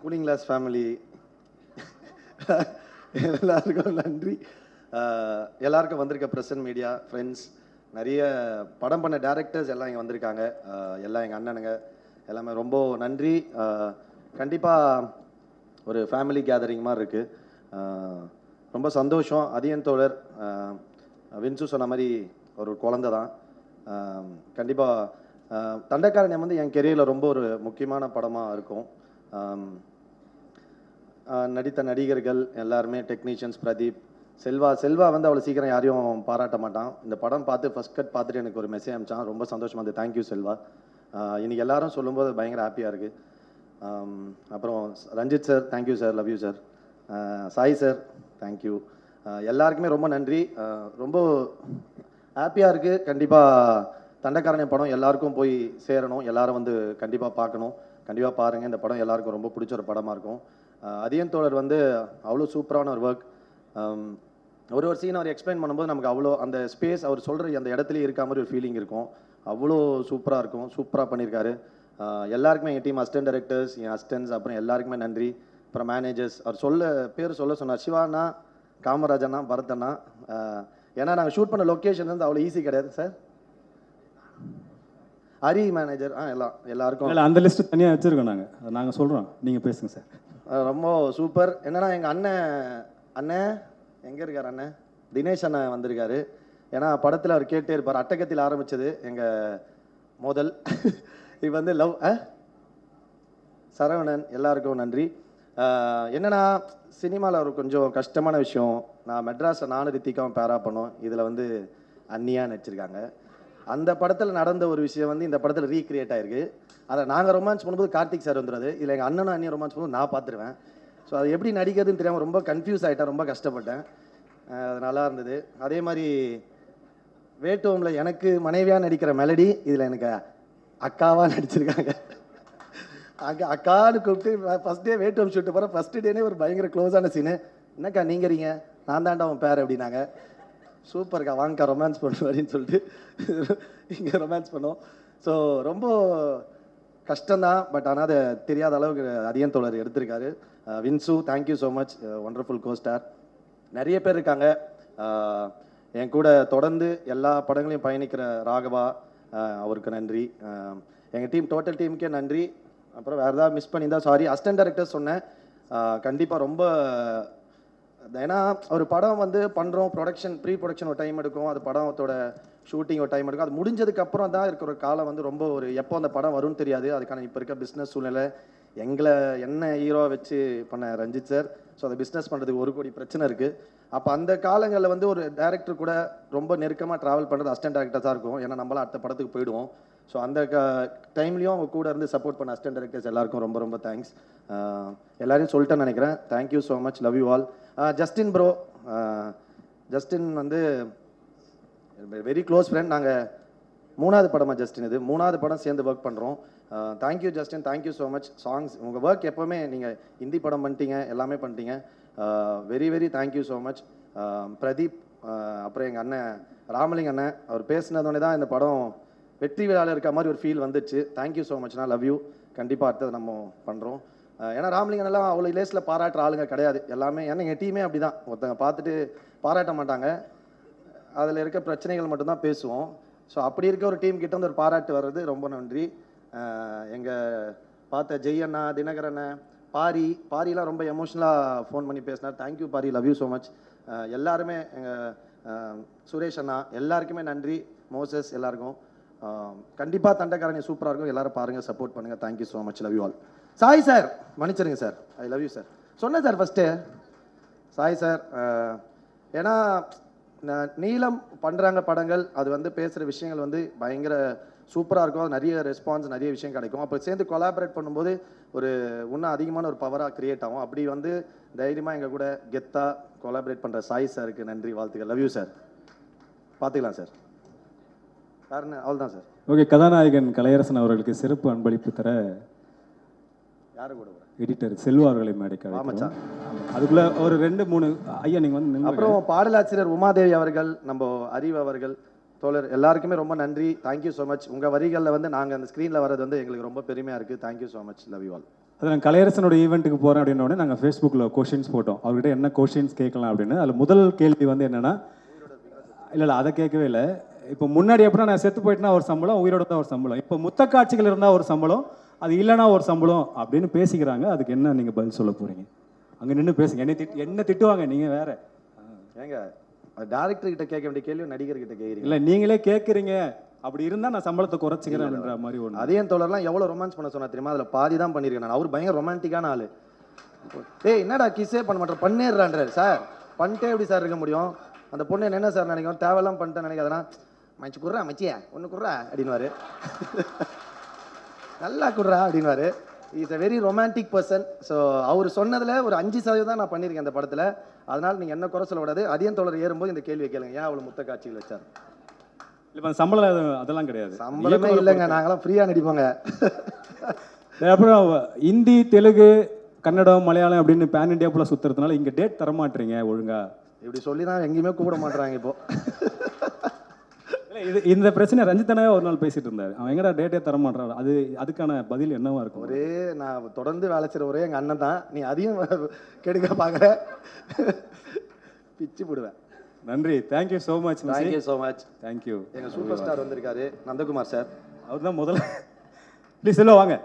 Cooling glass family எல்லாருக்கும் நன்றி. எல்லாருக்கும் வந்திருக்க பிரசன்ட் மீடியா ஃப்ரெண்ட்ஸ், நிறைய படம் பண்ண டேரக்டர்ஸ் எல்லாம் இங்கே வந்திருக்காங்க. எல்லாம் எங்கள் அண்ணனுங்க எல்லாமே ரொம்ப நன்றி. கண்டிப்பாக ஒரு ஃபேமிலி கேதரிங் மாதிரி இருக்குது. ரொம்ப சந்தோஷம். அதியன் தோழர் வின்சு சொன்ன மாதிரி ஒரு குழந்தை தான். கண்டிப்பாக தண்டைக்காரன் வந்து என் கெரியரில் ரொம்ப ஒரு முக்கியமான படமாக இருக்கும். நடித்த நடிகர்கள் எல்லாருமே, டெக்னீஷியன்ஸ், பிரதீப், செல்வா வந்து அவ்வளோ சீக்கிரம் யாரையும் பாராட்ட மாட்டான். இந்த படம் பார்த்து ஃபர்ஸ்ட் கட் பார்த்துட்டு எனக்கு ஒரு மெசேஜ் அனுப்பிச்சான். ரொம்ப சந்தோஷமாக இருந்தது. தேங்க்யூ செல்வா. இன்னைக்கு எல்லாரும் சொல்லும்போது பயங்கர ஹாப்பியாக இருக்குது. அப்புறம் Ranjith sir, thank you sir, love you sir. Sai sir, thank you. எல்லாருக்குமே ரொம்ப நன்றி. ரொம்ப ஹாப்பியாக இருக்குது. கண்டிப்பாக தண்டைக்காரனை படம் எல்லாருக்கும் போய் சேரணும். எல்லாரும் வந்து கண்டிப்பாக பார்க்கணும். கண்டிப்பாக பாருங்கள். இந்த படம் எல்லாருக்கும் ரொம்ப பிடிச்ச ஒரு படமாக இருக்கும். அதியன் தோழர் வந்து அவ்வளோ சூப்பரான ஒரு ஒர்க். ஒரு சீன் அவர் எக்ஸ்பிளைன் பண்ணும்போது நமக்கு அவ்வளோ அந்த ஸ்பேஸ் அவர் சொல்கிற அந்த இடத்துலையே இருக்க மாதிரி ஒரு ஃபீலிங் இருக்கும். அவ்வளோ சூப்பராக இருக்கும். சூப்பராக பண்ணியிருக்காரு. எல்லாருக்குமே என் டீம் அசிஸ்டன்ட் டைரக்டர்ஸ், என் அசிஸ்டன்ஸ், அப்புறம் எல்லாருக்குமே நன்றி. அப்புறம் மேனேஜர்ஸ், அவர் பேர் சொல்ல சொன்னார். சிவானா, காமராஜண்ணா, பரதண்ணா. ஏன்னா நாங்கள் ஷூட் பண்ண லொக்கேஷன் வந்து அவ்வளோ ஈஸி கிடையாது சார். ஹரி மேனேஜர், எல்லாருக்கும் இல்லை, அந்த லிஸ்ட்டு தனியாக வச்சுருக்கோம். நாங்கள் சொல்கிறோம், நீங்கள் பேசுங்க சார். ரொம்ப சூப்பர். என்னன்னா எங்கள் அண்ணன் எங்கே இருக்கார்? அண்ணன் தினேஷ் அண்ணன் வந்திருக்காரு. ஏன்னா படத்தில் அவர் கேட்டே இருப்பார். அட்டகத்தில் ஆரம்பித்தது எங்கள் மோதல். இது வந்து லவ். சரவணன், எல்லாருக்கும் நன்றி. என்னன்னா சினிமாவில் ஒரு கொஞ்சம் கஷ்டமான விஷயம். நான் மெட்ராஸில் நானும் ரித்திகாவும் பேரா பண்ணோம். இதில் வந்து அன்னியாக நடிச்சிருக்காங்க. அந்த படத்தில் நடந்த ஒரு விஷயம் வந்து இந்த படத்தில் ரீக்ரியேட் ஆகிருக்கு. அதை நாங்கள் ரொமான்ஸ் பண்ணும்போது கார்த்திக் சார் வந்துடுறது. இதில் எங்கள் அண்ணனும் அண்ணியும் ரொமான்ஸ் பண்ணும்போது நான் பார்த்துருவேன். ஸோ அது எப்படி நடிக்கிறதுன்னு தெரியாமல் ரொம்ப கன்ஃபியூஸ் ஆகிட்டேன். ரொம்ப கஷ்டப்பட்டேன். அது நல்லா இருந்தது. அதே மாதிரி வேட்டோமில் எனக்கு மனைவியாக நடிக்கிற மெலடி இதில் எனக்கு அக்காவாக நடிச்சிருக்காங்க. அக்கான்னு கூப்பிட்டு ஃபஸ்ட் டே வேட்டோம் ஷூட்டு போகிறேன். ஃபஸ்ட்டு டேனே ஒரு பயங்கர க்ளோஸான சீனு. என்னக்கா நீங்கிறீங்க? நான் தாண்டா அவன் பேர் அப்படின்னாங்க. சூப்பர்க்கா, வாங்கக்கா ரொமான்ஸ் பண்ணுவோம் அப்படின்னு சொல்லிட்டு இங்கே ரொமான்ஸ் பண்ணோம். ஸோ ரொம்ப கஷ்டம்தான். பட் ஆனால் அதை தெரியாத அளவுக்கு அதியன் தோழர் எடுத்திருக்காரு. Vinsu, thank you so much, wonderful co-star. நிறைய பேர் இருக்காங்க என் கூட தொடர்ந்து எல்லா படங்களையும் பயணிக்கிற ராகவா, அவருக்கு நன்றி. எங்கள் டீம், டோட்டல் டீமுக்கே நன்றி. அப்புறம் வேறு ஏதாவது மிஸ் பண்ணியிருந்தா சாரி. அசிஸ்டன்ட் டைரக்டர் சொன்னேன். கண்டிப்பாக ரொம்ப, ஏன்னா ஒரு படம் வந்து பண்ணுறோம், ப்ரீ ப்ரொடக்ஷன் ஒரு டைம் எடுக்கும். அது படத்தோட ஷூட்டிங் ஒரு டைம் எடுக்கும். அது முடிஞ்சதுக்கப்புறம் தான் இருக்கிற காலம் வந்து ரொம்ப ஒரு எப்போ அந்த படம் வரும்னு தெரியாது. அதுக்கான இப்போ இருக்க பிஸ்னஸ் சூழ்நிலை, என்ன ஹீரோ வச்சு பண்ண ரஞ்சித் சார். ஸோ அந்த பிஸ்னஸ் பண்ணுறதுக்கு 1 கோடி பிரச்சனை இருக்குது. அப்போ அந்த காலங்களில் வந்து ஒரு டேரக்டர் கூட ரொம்ப நெருக்கமாக ட்ராவல் பண்ணுறது அசிஸ்டன்ட் டேரக்டர்ஸ் தான் இருக்கும். ஏன்னா நம்மளாம் அடுத்த படத்துக்கு போயிடுவோம். ஸோ அந்த டைம்லேயும் அவங்க கூட இருந்து சப்போர்ட் பண்ண அசிஸ்டன்ட் டைரக்டர்ஸ் எல்லாருக்கும் ரொம்ப ரொம்ப தேங்க்ஸ். எல்லாரையும் சொல்லிட்டேன்னு நினைக்கிறேன். Thank you so much, love you all. Justin bro, Justin வந்து வெரி க்ளோஸ் ஃப்ரெண்ட். நாங்கள் 3வது படமாக ஜஸ்டின், இது 3வது படம் சேர்ந்து ஒர்க் பண்ணுறோம். Thank you Justin, thank you so much. Songs, உங்கள் ஒர்க் எப்போவுமே நீங்கள் ஹிந்தி படம் பண்ணிட்டீங்க, எல்லாமே பண்ணிட்டீங்க. Very very thank you so much. Pradeep, அப்புறம் எங்கள் அண்ணன் ராமலிங்க அண்ணன், அவர் பேசினதோடனே தான் இந்த படம் வெற்றி விழாவில் இருக்க மாதிரி ஒரு ஃபீல் வந்துச்சு. தேங்க்யூ ஸோ மச்னா, லவ் யூ. கண்டிப்பாக அடுத்தது நம்ம பண்ணுறோம். ஏன்னா ராமலிங்கனெல்லாம் அவ்வளோ லேஸில் பாராட்டுற ஆளுங்க கிடையாது எல்லாமே. ஏன்னா எங்கள் டீமே அப்படி தான். ஒருத்தங்க பார்த்துட்டு பாராட்ட மாட்டாங்க, அதில் இருக்க பிரச்சனைகள் மட்டும்தான் பேசுவோம். ஸோ அப்படி இருக்க ஒரு டீம் கிட்ட வந்து ஒரு பாராட்டு வர்றது ரொம்ப நன்றி. எங்கள் பார்த்த ஜெய் அண்ணா, தினகர் அண்ணன், பாரிலாம் ரொம்ப எமோஷ்னலாக ஃபோன் பண்ணி பேசினார். Thank you Pari, love you so much. எல்லாருமே, எங்கள் சுரேஷ் அண்ணா, எல்லாருக்குமே நன்றி. மோசஸ், எல்லாருக்கும் கண்டிப்பாக தண்டைக்காரனி சூப்பராக இருக்கும். எல்லாரும் பாருங்கள், சப்போர்ட் பண்ணுங்கள். Thank you so much, love you all. Sai sir, மன்னிச்சிருங்க sir, I love you sir. சொன்னேன் சார் ஃபஸ்ட்டு. சாய் சார், ஏன்னா நீளம் பண்ணுறாங்க படங்கள், அது வந்து பேசுகிற விஷயங்கள் வந்து பயங்கர சூப்பராக இருக்கும். அது நிறைய ரெஸ்பான்ஸ், நிறைய விஷயம் கிடைக்கும். அப்போ சேர்ந்து கொலாபரேட் பண்ணும்போது ஒரு இன்னும் அதிகமான ஒரு பவராக க்ரியேட் ஆகும். அப்படி வந்து தைரியமாக எங்கள் கூட கெத்தாக கொலாபரேட் பண்ணுற சாய் சாருக்கு நன்றி, வாழ்த்துக்கள். Love you sir. பார்த்துக்கலாம் சார். யாருன்னு அவ்வளோதான் சார். ஓகே, கதாநாயகன் கலையரசன் அவர்களுக்கு சிறப்பு அன்பளிப்பு தர யாரு கூட எடிட்டர் செல்வா அவர்களை மேடைக்கு அழைக்கிறோம். அதுக்குள்ள ஒரு 2-3 ஐயா நீங்கள் வந்து. அப்புறம் பாடலாசிரியர் உமாதேவி அவர்கள், நம்ம அறிவு அவர்கள், தோழர் எல்லாருக்குமே ரொம்ப நன்றி. Thank you so much. உங்கள் வரிகளில் வந்து நாங்கள் அந்த ஸ்க்ரீனில் வர்றது வந்து எங்களுக்கு ரொம்ப பெருமையாக இருக்குது. Thank you so much, love you all. அது நாங்கள் கலையரசனோட ஈவெண்ட்டுக்கு போகிறேன் அப்படின்ன உடனே நாங்கள் ஃபேஸ்புக்கில் கொஷின்ஸ் போட்டோம். அவர்கிட்ட என்ன கொஷின்ஸ் கேட்கலாம் அப்படின்னு. அதில் முதல் கேள்வி வந்து என்னென்னா, இல்லை அதை கேட்கவே இல்லை. இப்போ முன்னாடி எப்படின்னா நான் செத்து போயிட்டுனா ஒரு சம்பளம், உயிரோட தான் ஒரு சம்பளம். இப்போ முத்த காட்சிகள் இருந்தால் ஒரு சம்பளம், அது இல்லைனா ஒரு சம்பளம் அப்படின்னு பேசிக்கிறாங்க. அதுக்கு என்ன நீங்கள் பதில் சொல்ல போகிறீங்க? அங்கே நின்று பேசுங்க. என்ன திட்டுவாங்க, நீங்கள் வேற. ஏங்க டேரக்டர் கிட்ட கேட்க வேண்டிய கேள்வி நடிகர்கிட்ட கேட்குறீங்க. இல்லை நீங்களே கேட்குறீங்க. அப்படி இருந்தால் நான் சம்பளத்தை குறைச்சிக்கிறேன்ற மாதிரி ஒன்று. அதே தோழர்லாம் எவ்வளோ ரொமான்ஸ் பண்ண சொன்னா தெரியுமா? அதில் பாதி தான் பண்ணியிருக்கேன் நான். அவர் பயங்கர ரொமான்டிக்கான ஆள். ஏய் என்னடா கிஸ்ஸே பண்ண மாட்டேன், பண்ணிடுறான்றாரு. சார் பண்ணிட்டே எப்படி சார் இருக்க முடியும்? அந்த பொண்ணு என்ன சார் நினைக்கும், தேவையெல்லாம் பண்ணிட்டேன் நினைக்காதனா, மச்சி குர்றா மச்சியா ஒன்று குர்றா அப்படின்வாரு. நல்லா குர்றா அப்படின்வாரு. Is a very romantic person. So அவர் சொன்னதில் ஒரு 5% நான் பண்ணியிருக்கேன் அந்த படத்தில். அதனால் நீங்கள் என்ன குறை சொல்ல விடாது. அதிகம் தோழர் ஏறும்போது இந்த கேள்வி கேளுங்க, ஏன் அவ்வளோ முத்த காட்சிகள் வச்சார்? இப்போ சம்பளம் அதெல்லாம் கிடையாது. சம்பளமே இல்லைங்க, நாங்களாம் ஃப்ரீயாக நடிப்போங்க. அப்புறம் ஹிந்தி, தெலுங்கு, கன்னடம், மலையாளம் அப்படின்னு பேன் இண்டியா ஃபுல்லாக சுற்றுறதுனால இங்கே டேட் தரமாட்டுறீங்க ஒழுங்கா. இப்படி சொல்லி தான் எங்கேயுமே கூப்பிட மாட்டுறாங்க இப்போ. இல்லை இந்த பிரச்சனை ரஞ்சித்தனவே ஒரு நாள் பேசிட்டு இருந்தார். அவன் எங்கடா டேட்டே தரமாட்டான். அதுக்கான பதில் என்னவா இருக்கும்? ஒரே நான் தொடர்ந்து வேலை செய்கிற ஒரே எங்கள் அண்ணன் தான். நீ அதையும் கெடுக்க பார்க்குற, பிச்சு போடுவேன். நன்றி. Thank you so much. Thank you so much. Thank you. எங்கள் சூப்பர் ஸ்டார் வந்திருக்காரு, நந்தகுமார் சார். அவர் தான் முதல்ல. ப்ளீஸ் எல்லாம் வாங்க.